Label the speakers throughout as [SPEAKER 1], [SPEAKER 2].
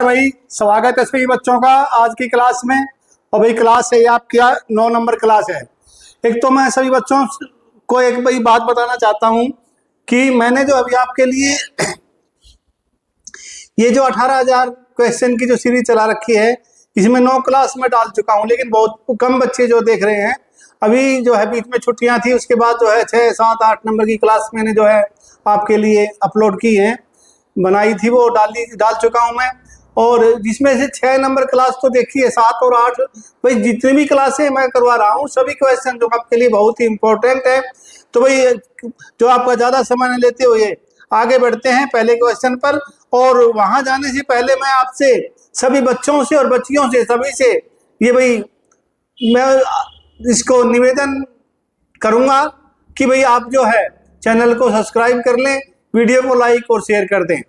[SPEAKER 1] भाई स्वागत है सभी बच्चों का आज की क्लास में। और भाई क्लास है आपकी 9 नंबर क्लास है। एक तो मैं सभी बच्चों को एक भाई बात बताना चाहता हूं कि मैंने जो अभी आपके लिए ये जो 18,000 क्वेश्चन की जो सीरीज चला रखी है इसमें 9 क्लास में डाल चुका हूं, लेकिन बहुत कम बच्चे जो देख रहे हैं। अभी जो है बीच में छुट्टियां थी, उसके बाद जो है 6, 7, 8 नंबर की क्लास मैंने जो है आपके लिए अपलोड की है, बनाई थी, वो डाल चुका हूं मैं। और जिसमें से 6 नंबर क्लास तो देखिए, 7 और 8 भाई जितनी भी क्लासें मैं करवा रहा हूँ सभी क्वेश्चन जो आपके लिए बहुत ही इंपॉर्टेंट है। तो भाई जो आपका ज़्यादा समय न लेते हुए आगे बढ़ते हैं पहले क्वेश्चन पर। और वहां जाने से पहले मैं आपसे सभी बच्चों से और बच्चियों से सभी से ये भाई मैं इसको निवेदन करूंगा कि भाई आप जो है चैनल को सब्सक्राइब कर लें, वीडियो को लाइक और शेयर कर दें।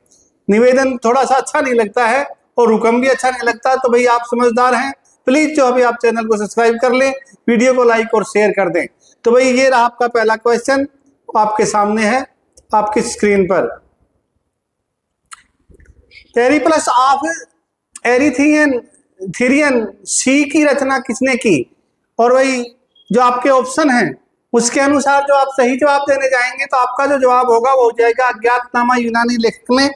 [SPEAKER 1] निवेदन थोड़ा सा अच्छा नहीं लगता है और हुक्म भी अच्छा नहीं लगता, तो भाई आप समझदार हैं, प्लीज जो अभी आप चैनल को सब्सक्राइब कर लें, वीडियो को लाइक और शेयर कर दें। तो भाई ये रहा आपका पहला क्वेश्चन, आपके सामने है आपकी स्क्रीन पर। पेरिप्लस ऑफ एरिथ्रियन सी की रचना किसने की? और भाई जो आपके ऑप्शन हैं उसके अनुसार जो आप सही जवाब देने जाएंगे तो आपका जो जवाब होगा वो हो जाएगा अज्ञातनामा यूनानी लेखक ने।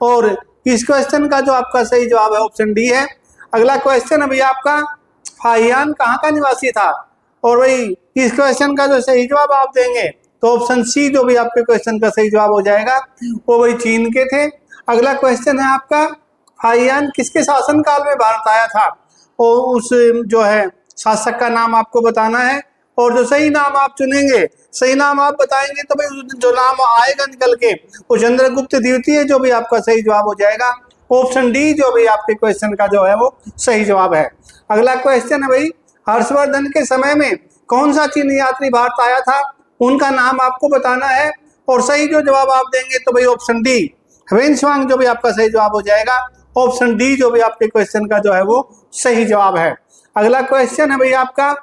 [SPEAKER 1] और इस क्वेश्चन का जो आपका सही जवाब है ऑप्शन डी है। अगला क्वेश्चन है भैया आपका, फाहियान कहाँ का निवासी था? और भाई इस क्वेश्चन का जो सही जवाब आप देंगे तो ऑप्शन सी जो भी आपके क्वेश्चन का सही जवाब हो जाएगा, वो भाई चीन के थे। अगला क्वेश्चन है आपका, फाहियान किसके शासन काल में भारत आया था? और उस जो है शासक का नाम आपको बताना है। और जो सही नाम आप चुनेंगे, सही नाम आप बताएंगे तो भाई जो नाम आएगा निकल के वो चंद्रगुप्त द्वितीय जो भी आपका सही जवाब हो जाएगा। ऑप्शन डी जो भी आपके क्वेश्चन का जो है वो सही जवाब है। अगला क्वेश्चन है भाई, हर्षवर्धन के समय में कौन सा चीनी यात्री भारत आया था? उनका नाम आपको बताना है। और सही जो जवाब आप देंगे तो भाई ऑप्शन डी ह्वेनसांग जो भी आपका सही जवाब हो जाएगा। ऑप्शन डी जो भी आपके क्वेश्चन का जो है वो सही जवाब है। अगला क्वेश्चन है भाई आपका,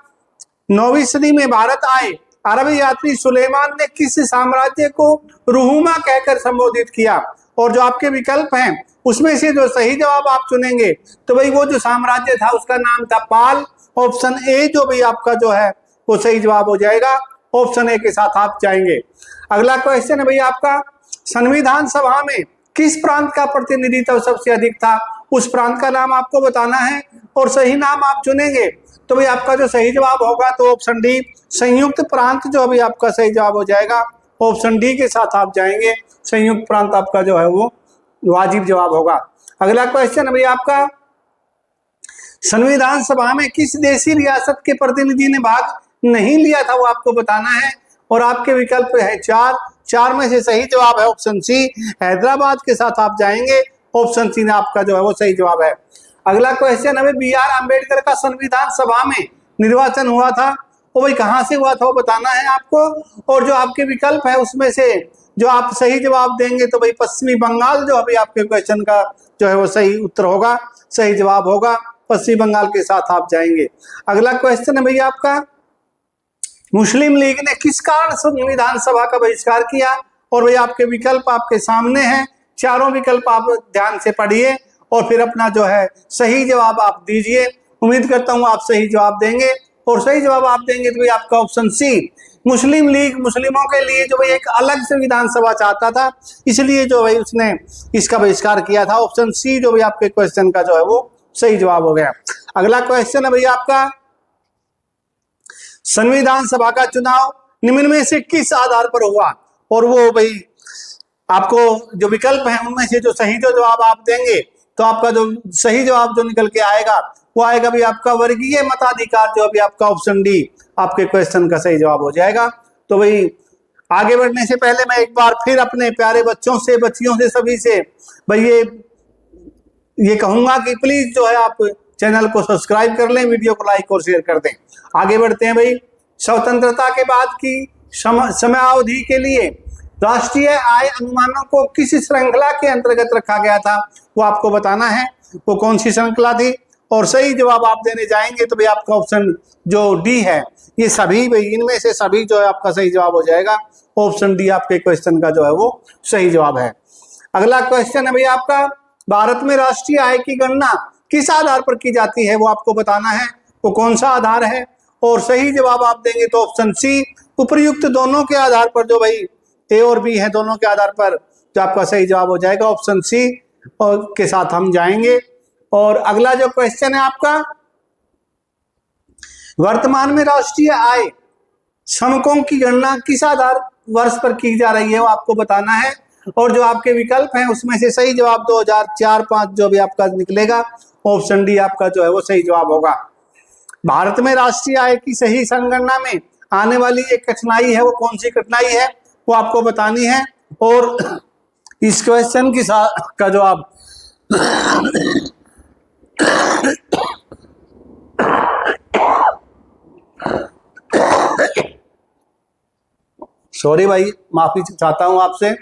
[SPEAKER 1] 9वीं सदी में भारत आए अरबी यात्री सुलेमान ने किस साम्राज्य को रुहुमा कहकर संबोधित किया? और जो आपके विकल्प हैं उसमें से जो सही जवाब आप चुनेंगे तो भाई वो जो साम्राज्य था उसका नाम था पाल। ऑप्शन ए जो भी आपका जो है वो सही जवाब हो जाएगा। ऑप्शन ए के साथ आप जाएंगे। अगला क्वेश्चन है भाई आपका, संविधान सभा में किस प्रांत का प्रतिनिधित्व सबसे अधिक था? उस प्रांत का नाम आपको बताना है और सही नाम आप चुनेंगे तो भाई आपका जो सही जवाब होगा तो ऑप्शन डी संयुक्त प्रांत जो अभी आपका सही जवाब हो जाएगा। ऑप्शन डी के साथ आप जाएंगे, संयुक्त प्रांत आपका जो है वो वाजिब जवाब होगा। अगला क्वेश्चन है भाई आपका, संविधान सभा में किस देशी रियासत के प्रतिनिधि ने भाग नहीं लिया था? वो आपको बताना है। और आपके विकल्प है 4 में से सही जवाब है ऑप्शन सी हैदराबाद के साथ आप जाएंगे। ऑप्शन सी ने आपका जो है वो सही जवाब है। अगला क्वेश्चन है, बी आर अम्बेडकर का संविधान सभा में निर्वाचन हुआ था, वो भाई कहाँ से हुआ था वो बताना है आपको। और जो आपके विकल्प है उसमें से जो आप सही जवाब देंगे तो भाई पश्चिमी बंगाल जो अभी आपके क्वेश्चन का जो है वो सही उत्तर होगा, सही जवाब होगा, पश्चिमी बंगाल के साथ आप जाएंगे। अगला क्वेश्चन है भैया आपका, मुस्लिम लीग ने किस कारण संविधान सभा का बहिष्कार किया? और भाई आपके विकल्प आपके सामने हैं, चारों विकल्प आप ध्यान से पढ़िए और फिर अपना जो है सही जवाब आप दीजिए। उम्मीद करता हूं आप सही जवाब देंगे। और सही जवाब आप देंगे तो भाई आपका ऑप्शन सी, मुस्लिम लीग मुस्लिमों के लिए जो भाई एक अलग संविधान सभा चाहता था, इसलिए जो भाई उसने इसका बहिष्कार किया था। ऑप्शन सी जो भी आपके क्वेश्चन का जो है वो सही जवाब हो गया। अगला क्वेश्चन है भैया आपका, संविधान सभा का चुनाव निम्न में से किस आधार पर हुआ? और वो भाई आपको जो विकल्प है उनमें से जो सही जो जवाब आप देंगे तो आपका जो सही जवाब जो निकल के आएगा वो आएगा भी आपका वर्गीय मताधिकार जो अभी आपका ऑप्शन डी आपके क्वेश्चन का सही जवाब हो जाएगा। तो भाई आगे बढ़ने से पहले मैं एक बार फिर अपने प्यारे बच्चों से बच्चियों से सभी से भाई ये कहूंगा कि प्लीज जो है आप चैनल को सब्सक्राइब कर लें, वीडियो को लाइक और शेयर कर दें। आगे बढ़ते हैं भाई, स्वतंत्रता के बाद की समयावधि के लिए राष्ट्रीय आय अनुमानों को किस श्रृंखला के अंतर्गत रखा गया था? वो आपको बताना है वो कौन सी श्रृंखला थी। और सही जवाब आप देने जाएंगे तो भाई आपका ऑप्शन जो डी है ये सभी भाई इनमें से सभी जो है आपका सही जवाब हो जाएगा। ऑप्शन डी आपके क्वेश्चन का जो है वो सही जवाब है। अगला क्वेश्चन है भाई आपका, भारत में राष्ट्रीय आय की गणना किस आधार पर की जाती है वो आपको बताना है, वो कौन सा आधार है। और सही जवाब आप देंगे तो ऑप्शन सी, उपर्युक्त दोनों के आधार पर, जो भाई ए और बी है दोनों के आधार पर जो आपका सही जवाब हो जाएगा ऑप्शन सी और के साथ हम जाएंगे। और अगला जो क्वेश्चन है आपका, वर्तमान में राष्ट्रीय आय श्रमिकों की गणना किस आधार वर्ष पर की जा रही है वो आपको बताना है। और जो आपके विकल्प हैं उसमें से सही जवाब 2004-5 जो भी आपका निकलेगा ऑप्शन डी आपका जो है वो सही जवाब होगा। भारत में राष्ट्रीय आय की सही संगणना में आने वाली एक कठिनाई है, वो कौन सी कठिनाई है वो आपको बतानी है। और इस क्वेश्चन की का जवाब सॉरी भाई, माफी चाहता हूं आपसे।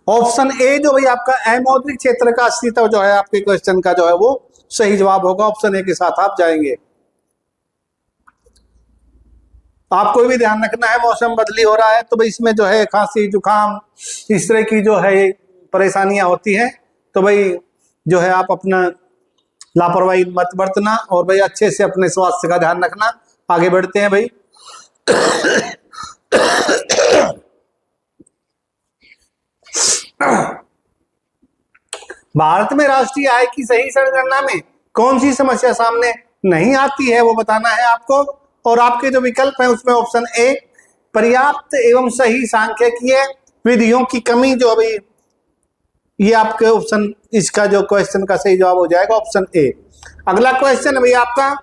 [SPEAKER 1] ऑप्शन ए जो भाई आपका अमौद्रिक क्षेत्र का अस्तित्व जो है आपके क्वेश्चन का जो है वो सही जवाब होगा, ऑप्शन ए के साथ आप जाएंगे। आपको भी ध्यान रखना है, मौसम बदली हो रहा है तो भाई इसमें जो है खांसी जुकाम इस तरह की जो है परेशानियां होती हैं, तो भाई जो है आप अपना लापरवाही मत बरतना और भाई अच्छे से अपने स्वास्थ्य का ध्यान रखना। आगे बढ़ते हैं भाई। भारत में राष्ट्रीय आय की सही संगणना में कौन सी समस्या सामने नहीं आती है वो बताना है आपको। और आपके जो विकल्प है उसमें ऑप्शन ए, पर्याप्त एवं सही सांख्यिकीय विधियों की कमी, जो अभी ये आपके ऑप्शन इसका जो क्वेश्चन का सही जवाब हो जाएगा ऑप्शन ए। अगला क्वेश्चन है भाई आपका,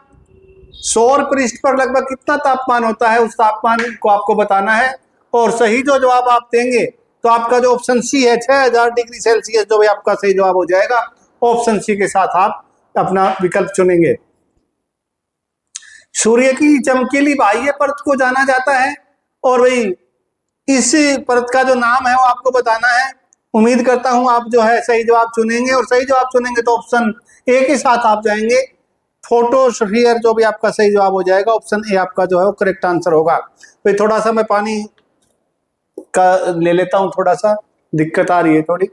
[SPEAKER 1] सौर पृष्ठ पर लगभग कितना तापमान होता है उस तापमान को आपको बताना है। और सही जो जवाब आप देंगे तो आपका जो ऑप्शन सी है 6000 डिग्री सेल्सियस जो भी आपका सही जवाब हो जाएगा, ऑप्शन सी के साथ आप अपना विकल्प चुनेंगे। सूर्य की चमकीली बाह्य परत को जाना जाता है और भाई इस परत का जो नाम है वो आपको बताना है। उम्मीद करता हूं आप जो है सही जवाब चुनेंगे और सही जवाब चुनेंगे तो ऑप्शन ए के साथ आप जाएंगे, फोटोस्फीयर जो भी आपका सही जवाब हो जाएगा, ऑप्शन ए आपका जो है वो करेक्ट आंसर होगा। भाई थोड़ा सा मैं पानी का ले लेता हूं, थोड़ा सा दिक्कत आ रही है थोड़ी।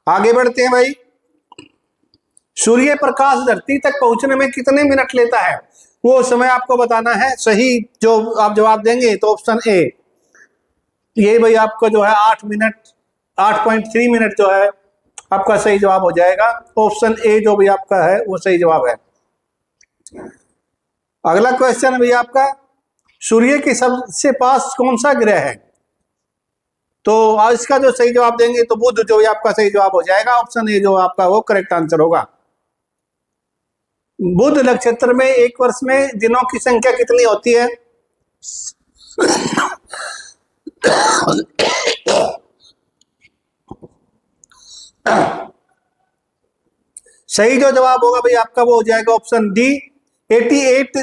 [SPEAKER 1] आगे बढ़ते हैं भाई। सूर्य प्रकाश धरती तक पहुंचने में कितने मिनट लेता है वो समय आपको बताना है। सही जो आप जवाब देंगे तो ऑप्शन ए, ये भाई आपका जो है 8 मिनट 8.3 मिनट जो है आपका सही जवाब हो जाएगा। ऑप्शन ए जो भी आपका है वो सही जवाब है। अगला क्वेश्चन है भाई आपका, सूर्य के सबसे पास कौन सा ग्रह है। तो इसका जो सही जवाब देंगे तो बुध जो भी आपका सही जवाब हो जाएगा, ऑप्शन ए जो आपका वो करेक्ट आंसर होगा। बुध नक्षत्र में एक वर्ष में दिनों की संख्या कितनी होती है। सही जो जवाब होगा भाई आपका वो हो जाएगा ऑप्शन डी, 88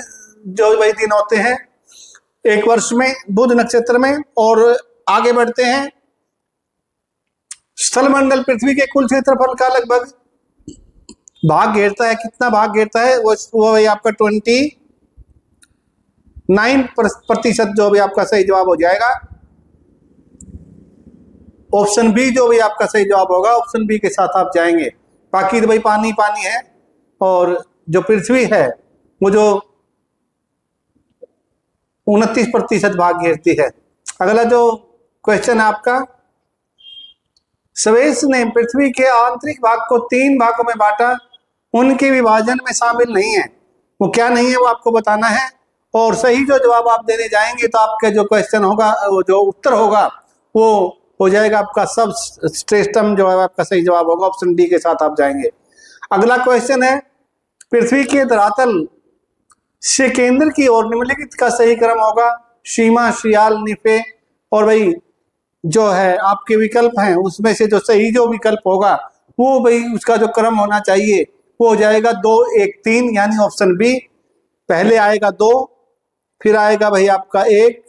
[SPEAKER 1] जो भाई दिन होते हैं एक वर्ष में बुध नक्षत्र में। और आगे बढ़ते हैं, स्थलमंडल पृथ्वी के कुल क्षेत्रफल का लगभग भाग घेरता है, कितना भाग घेरता है वो भाई आपका 29% जो भी आपका सही जवाब हो जाएगा। ऑप्शन बी जो भी आपका सही जवाब होगा, ऑप्शन बी के साथ आप जाएंगे। बाकी तो भाई पानी पानी है और जो पृथ्वी है वो जो 29% भाग घेरती है। अगला जो क्वेश्चन है आपका, स्वेस ने पृथ्वी के आंतरिक भाग को 3 भागों में बांटा, उनके विभाजन में शामिल नहीं है, वो क्या नहीं है वो आपको बताना है। और सही जो जवाब आप देने जाएंगे तो आपके जो क्वेश्चन होगा वो जो उत्तर होगा वो हो जाएगा आपका सब श्रेष्ठतम जो है आपका सही जवाब होगा, ऑप्शन डी के साथ आप जाएंगे। अगला क्वेश्चन है, पृथ्वी के धरातल से केंद्र की ओर निम्नलिखित का सही क्रम होगा। सीमा, सियाल, निफे। और भाई जो है आपके विकल्प हैं उसमें से जो सही जो विकल्प होगा वो भाई उसका जो क्रम होना चाहिए वो हो जाएगा 2 1 3, यानी ऑप्शन बी। पहले आएगा 2, फिर आएगा भाई आपका 1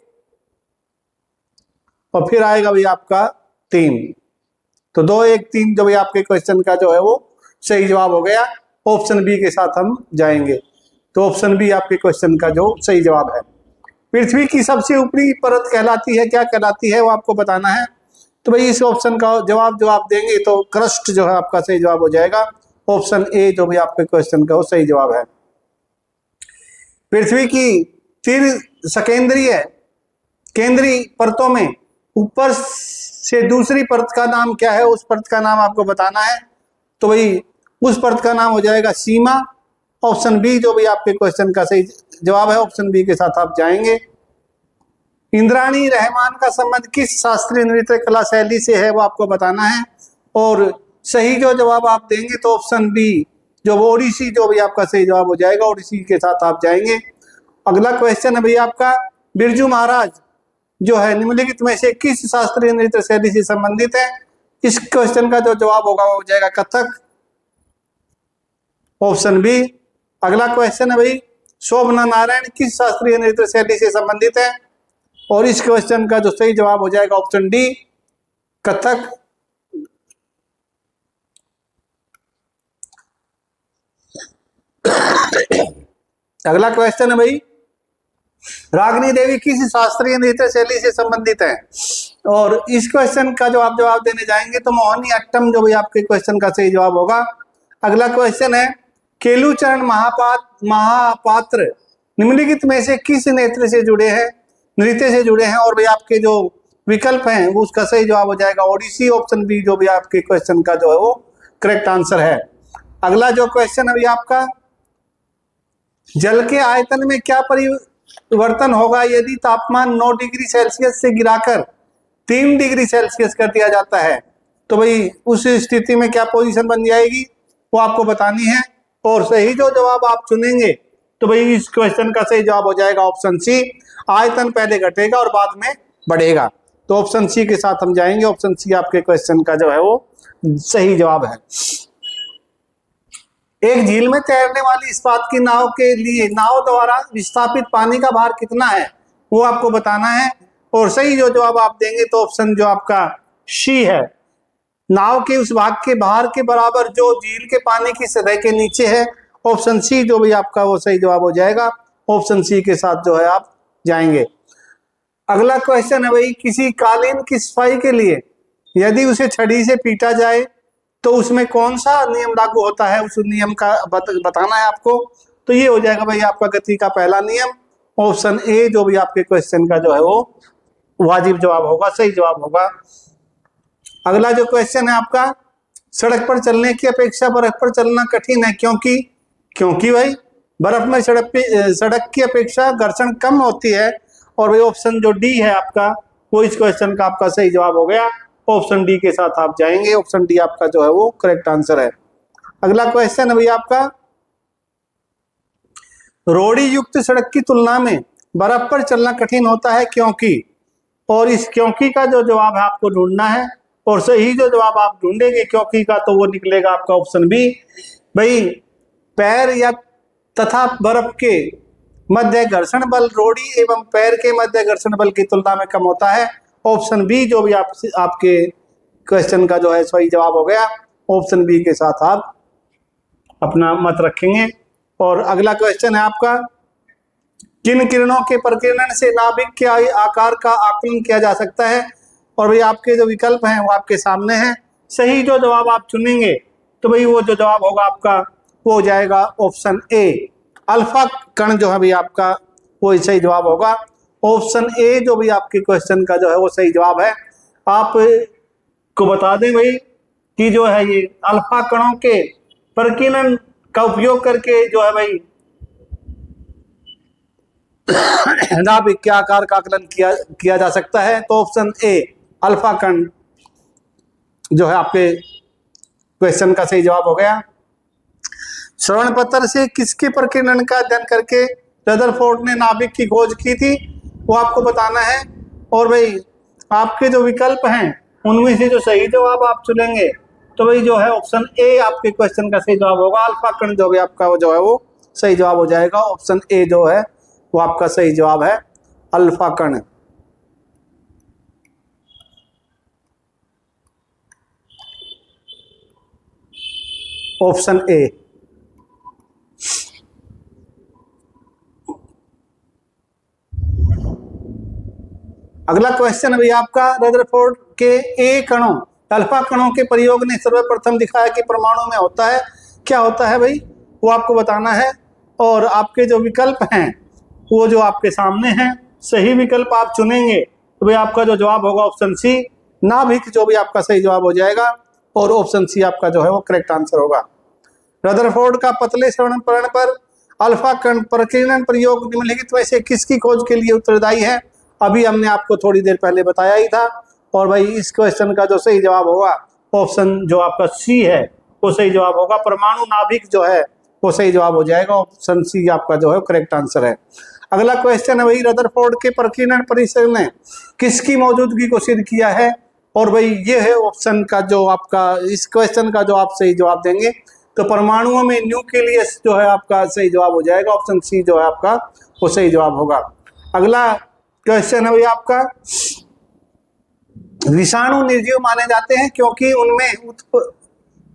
[SPEAKER 1] और फिर आएगा भाई आपका 3। तो 2 1 3 जो भाई आपके क्वेश्चन का जो है वो सही जवाब हो गया। ऑप्शन बी के साथ हम जाएंगे। तो ऑप्शन बी आपके क्वेश्चन का जो सही जवाब है। पृथ्वी की सबसे ऊपरी परत कहलाती है, क्या कहलाती है वो आपको बताना है। तो भाई इस ऑप्शन का जवाब जो आप देंगे तो क्रस्ट जो है आपका सही जवाब हो जाएगा। ऑप्शन ए जो भी आपके क्वेश्चन का वो सही जवाब है। पृथ्वी की तीन सकेंद्रीय केंद्रीय परतों में ऊपर से दूसरी परत का नाम क्या है, उस परत का नाम आपको बताना है। तो भाई उस परत का नाम हो जाएगा सीमा। ऑप्शन बी जो भी आपके क्वेश्चन का सही जवाब है, ऑप्शन बी के साथ आप जाएंगे। इंद्राणी रहमान का संबंध किस शास्त्रीय नृत्य कला शैली से है वो आपको बताना है। और सही जो जवाब आप देंगे तो ऑप्शन बी जो ओडिसी जो भी आपका सही जवाब हो जाएगा, ओडिसी के साथ आप जाएंगे। अगला क्वेश्चन है भैया आपका, बिरजू महाराज जो है निम्नलिखित में से किस शास्त्रीय नृत्य शैली से संबंधित है। इस क्वेश्चन का जो जवाब होगा वो हो जाएगा कथक, ऑप्शन बी। अगला क्वेश्चन है भाई, शोभना नारायण किस शास्त्रीय नृत्य शैली से संबंधित है, और इस क्वेश्चन का जो सही जवाब हो जाएगा ऑप्शन डी, कथक। अगला क्वेश्चन है भाई, रागिनी देवी किस शास्त्रीय नृत्य शैली से संबंधित है, और इस क्वेश्चन का जो आप जवाब देने जाएंगे तो मोहिनी अट्टम जो भी आपके क्वेश्चन का सही जवाब होगा। अगला क्वेश्चन है, केलुचरण महापात्र निम्नलिखित में से किस नृत्य से जुड़े हैं, और भी आपके जो विकल्प हैं वो उसका सही जवाब हो जाएगा ओडिसी, ऑप्शन बी जो भी आपके क्वेश्चन का जो है वो करेक्ट आंसर है। अगला जो क्वेश्चन है आपका, जल के आयतन में क्या परिवर्तन होगा यदि तापमान 9 डिग्री सेल्सियस से गिराकर 3 डिग्री सेल्सियस कर दिया जाता है। तो भाई उस स्थिति में क्या पोजीशन बन जाएगी वो आपको बतानी है, और सही जो जवाब आप चुनेंगे तो भाई इस क्वेश्चन का सही जवाब हो जाएगा ऑप्शन सी, आयतन पहले घटेगा और बाद में बढ़ेगा। तो ऑप्शन सी के साथ हम जाएंगे, ऑप्शन सी आपके क्वेश्चन का जो है वो सही जवाब है। एक झील में तैरने वाली इस्पात की नाव के लिए नाव द्वारा विस्थापित पानी का भार कितना है वो आपको बताना है, और सही जो जवाब आप देंगे तो ऑप्शन जो आपका सी है, नाव के उस भाग के भार के बराबर जो झील के पानी की सतह के नीचे है। ऑप्शन सी जो भी आपका वो सही जवाब हो जाएगा, ऑप्शन सी के साथ जो है आप जाएंगे। अगला क्वेश्चन है भाई, किसी कालीन की सफाई के लिए यदि उसे छड़ी से पीटा जाए तो उसमें कौन सा नियम लागू होता है, उस नियम का बताना है आपको। तो ये हो जाएगा भाई आपका गति का पहला नियम, ऑप्शन ए जो भी आपके क्वेश्चन का जो है वो वाजिब जवाब होगा, सही जवाब होगा। अगला जो क्वेश्चन है आपका, सड़क पर चलने की अपेक्षा बर्फ पर चलना कठिन है क्योंकि भाई बर्फ में सड़क की अपेक्षा घर्षण कम होती है, और भाई ऑप्शन जो डी है आपका वो इस क्वेश्चन का आपका सही जवाब हो गया, ऑप्शन डी के साथ आप जाएंगे, ऑप्शन डी आपका जो है वो करेक्ट आंसर है। अगला क्वेश्चन है भाई आपका, रोड़ी युक्त सड़क की तुलना में बर्फ पर चलना कठिन होता है क्योंकि, और इस क्योंकि का जो जवाब है आपको ढूंढना है, और सही जो जवाब आप ढूंढेंगे क्योंकि का तो वो निकलेगा आपका ऑप्शन बी। भाई पैर या तथा बर्फ के मध्य घर्षण बल रोड़ी एवं पैर के मध्य घर्षण बल की तुलना में कम होता है, ऑप्शन बी जो भी आपके क्वेश्चन का जो है सही जवाब हो गया, ऑप्शन बी के साथ आप अपना मत रखेंगे। और अगला क्वेश्चन है आपका, किन किरणों के प्रकीर्णन से नाभिक के आकार का आकलन किया जा सकता है, और भाई आपके जो विकल्प हैं वो आपके सामने हैं। सही जो जवाब आप चुनेंगे तो भाई वो जो जवाब होगा आपका वो हो जाएगा ऑप्शन ए, अल्फा कण जो है भाई आपका वो सही जवाब होगा, ऑप्शन ए जो भी आपके क्वेश्चन का जो है वो सही जवाब है। आप को बता दें भाई कि जो है ये अल्फा कणों के प्रकीर्णन का उपयोग करके जो है भाई नाभिक के आकार का आकलन किया जा सकता है। तो ऑप्शन ए अल्फा कण जो है आपके क्वेश्चन का सही जवाब हो गया। श्रवण पत्र से किसके प्रकीर्णन का अध्ययन करके रदरफोर्ड ने नाभिक की खोज की थी वो आपको बताना है, और भाई आपके जो विकल्प हैं उनमें से जो सही जवाब आप चुनेंगे तो भाई जो है ऑप्शन ए आपके क्वेश्चन का सही जवाब होगा, अल्फा कण जो भी आपका वो जो है वो सही जवाब हो जाएगा, ऑप्शन ए जो है वो आपका सही जवाब है, अल्फा कण। Option A. अगला क्वेश्चन है भैया आपका, रदरफोर्ड के ए कणों, अल्फा कणों के प्रयोग ने सर्वप्रथम दिखाया कि परमाणु में होता है, क्या होता है भाई, वो आपको बताना है। और आपके जो विकल्प हैं वो जो आपके सामने हैं, सही विकल्प आप चुनेंगे तो भाई आपका जो जवाब होगा ऑप्शन सी, नाभिक जो भी आपका सही जवाब हो जाएगा, और ऑप्शन सी आपका जो है वो करेक्ट आंसर होगा। रदरफोर्ड का पतले श्रवणकण पर अल्फा कण प्रकीर्णन प्रयोग निम्नलिखित में से किसकी खोज के लिए उत्तरदायी है? अभी हमने आपको थोड़ी देर पहले बताया ही था। और भाई इस क्वेश्चन का जो सही जवाब होगा ऑप्शन जो आपका सी है वो सही जवाब होगा। परमाणु नाभिक जो है वो सही जवाब हो जाएगा, ऑप्शन सी आपका जो है करेक्ट आंसर है। अगला क्वेश्चन है भाई, रदरफोर्ड के प्रकीर्णन परिसर ने किसकी मौजूदगी को सिद्ध किया है? और भाई ये है ऑप्शन का जो आपका, इस क्वेश्चन का जो आप सही जवाब देंगे तो परमाणुओं में न्यूक्लियस जो है आपका सही जवाब हो जाएगा, ऑप्शन सी जो है आपका वो सही जवाब होगा। अगला क्वेश्चन है भाई आपका, विषाणु निर्जीव माने जाते हैं क्योंकि उनमें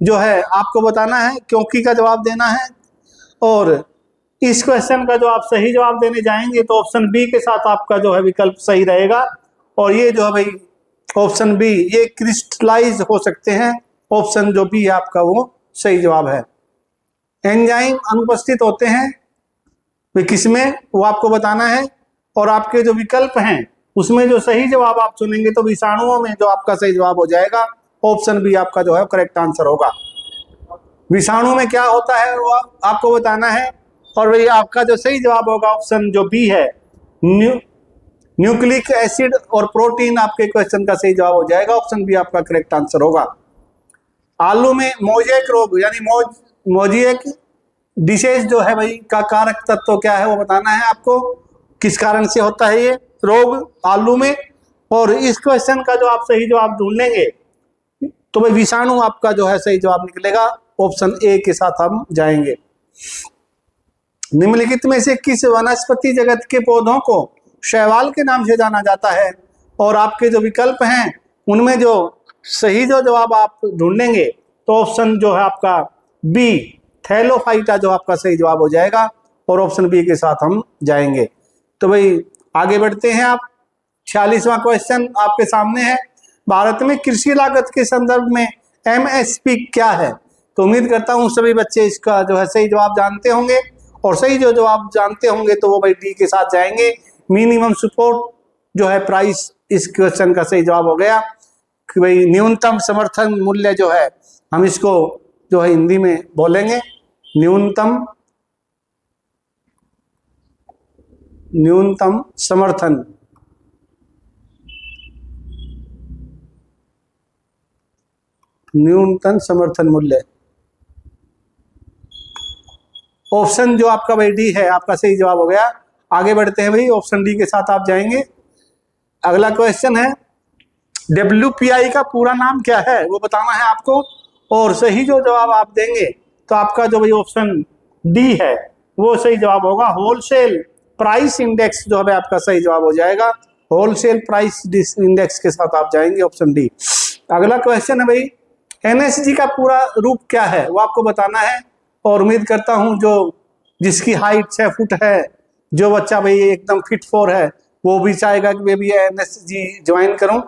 [SPEAKER 1] जो है आपको बताना है, क्योंकि का जवाब देना है। और इस क्वेश्चन का जो आप सही जवाब देने जाएंगे तो ऑप्शन बी के साथ आपका जो है विकल्प सही रहेगा। और ये जो है भाई ऑप्शन बी, ये क्रिस्टलाइज हो सकते हैं, ऑप्शन जो बी है आपका वो सही जवाब है। एंजाइम अनुपस्थित होते हैं वे किसमें, वो आपको बताना है। और आपके जो विकल्प हैं उसमें जो सही जवाब आप चुनेंगे तो विषाणुओं में जो आपका सही जवाब हो जाएगा, ऑप्शन बी आपका जो है करेक्ट आंसर होगा। विषाणु में क्या होता है वो आपको बताना है। और भाई आपका जो सही जवाब होगा ऑप्शन जो बी है, न्यूक्लिक एसिड और प्रोटीन आपके क्वेश्चन का सही जवाब हो जाएगा, ऑप्शन बी आपका करेक्ट आंसर होगा। आलू में मोजेक रोग यानी मोजेक डिसीज जो है भाई का कारक तत्व क्या है वो बताना है आपको, किस कारण से होता है ये रोग आलू में। और इस क्वेश्चन का जो आप सही जवाब ढूंढेंगे तो भाई विषाणु आपका जो है सही जवाब निकलेगा, ऑप्शन ए के साथ हम जाएंगे। निम्नलिखित में से किस वनस्पति जगत के पौधों को शैवाल के नाम से जाना जाता है? और आपके जो विकल्प हैं उनमें जो सही जो जवाब आप ढूंढेंगे तो ऑप्शन जो है आपका बी, थैलोफाइटा जो आपका सही जवाब हो जाएगा, और ऑप्शन बी के साथ हम जाएंगे। तो भाई आगे बढ़ते हैं आप, 46वां क्वेश्चन आपके सामने है, भारत में कृषि लागत के संदर्भ में एमएसपी क्या है? तो उम्मीद करता हूं सभी बच्चे इसका जो है सही जवाब जानते होंगे, और सही जो जवाब जानते होंगे तो वो भाई डी के साथ जाएंगे, मिनिमम सपोर्ट जो है प्राइस। इस क्वेश्चन का सही जवाब हो गया कि भाई न्यूनतम समर्थन मूल्य जो है, हम इसको जो है हिंदी में बोलेंगे न्यूनतम समर्थन मूल्य। ऑप्शन जो आपका भाई डी है आपका सही जवाब हो गया। आगे बढ़ते हैं भाई, ऑप्शन डी के साथ आप जाएंगे। अगला क्वेश्चन है, WPI का पूरा नाम क्या है वो बताना है आपको, और सही जो जवाब आप देंगे तो आपका जो भाई ऑप्शन डी है वो सही जवाब होगा। होलसेल प्राइस इंडेक्स जो है आपका सही जवाब हो जाएगा, होलसेल प्राइस इंडेक्स के साथ आप जाएंगे, ऑप्शन डी। अगला क्वेश्चन है भाई, NSG का पूरा रूप क्या है वो आपको बताना है। और उम्मीद करता हूं जो जिसकी हाइट 6 फुट है, जो बच्चा भाई एकदम फिट फॉर है, वो भी चाहेगा कि मैं भी NSG ज्वाइन करूं।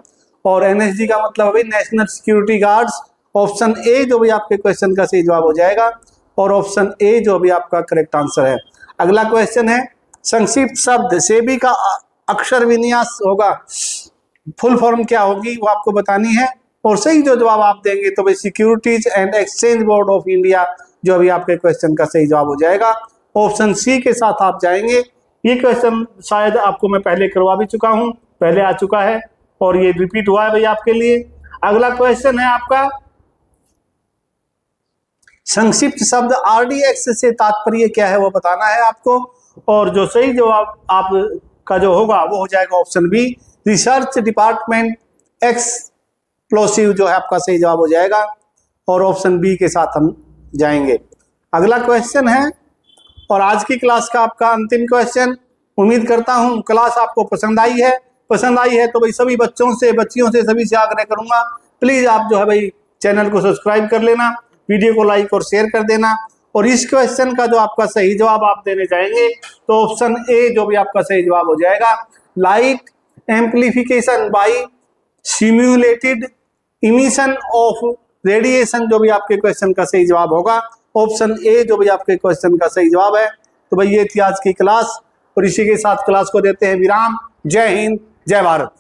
[SPEAKER 1] और NSG का मतलब भाई national security guards, option A जो भी आपके क्वेश्चन का सही जवाब हो जाएगा, और ऑप्शन ए जो भी आपका करेक्ट आंसर है। अगला क्वेश्चन है, संक्षिप्त शब्द सेबी का अक्षर विन्यास होगा, फुल फॉर्म क्या होगी वो आपको बतानी है। और सही जो जवाब आप देंगे तो भाई securities and exchange board of India जो अभी आपके क्वेश्चन का सही जवाब हो जाएगा, ऑप्शन सी के साथ आप जाएंगे। ये क्वेश्चन शायद आपको मैं पहले करवा भी चुका हूं, पहले आ चुका है और ये रिपीट हुआ है भाई आपके लिए। अगला क्वेश्चन है आपका, संक्षिप्त शब्द RDX से तात्पर्य क्या है वो बताना है आपको। और जो सही जवाब आपका जो होगा वो हो जाएगा option B, research department explosive जो है आपका सही जवाब हो जाएगा, और ऑप्शन बी के साथ हम जाएंगे। अगला क्वेश्चन है और आज की क्लास का आपका अंतिम क्वेश्चन। उम्मीद करता हूं क्लास आपको पसंद आई है तो भाई सभी बच्चियों से सभी से आग्रह करूंगा, प्लीज आप जो है भाई चैनल को सब्सक्राइब कर लेना, वीडियो को लाइक और शेयर कर देना। और इस क्वेश्चन का जो आपका सही जवाब आप देने जाएंगे तो ऑप्शन ए जो भी आपका सही जवाब हो जाएगा, light amplification by simulated emission of radiation, जो भी आपके क्वेश्चन का सही जवाब होगा ऑप्शन ए, जो भी आपके क्वेश्चन का सही जवाब है। तो भाई ये थी आज की क्लास और इसी के साथ क्लास को देते हैं विराम। जय हिंद, जय भारत।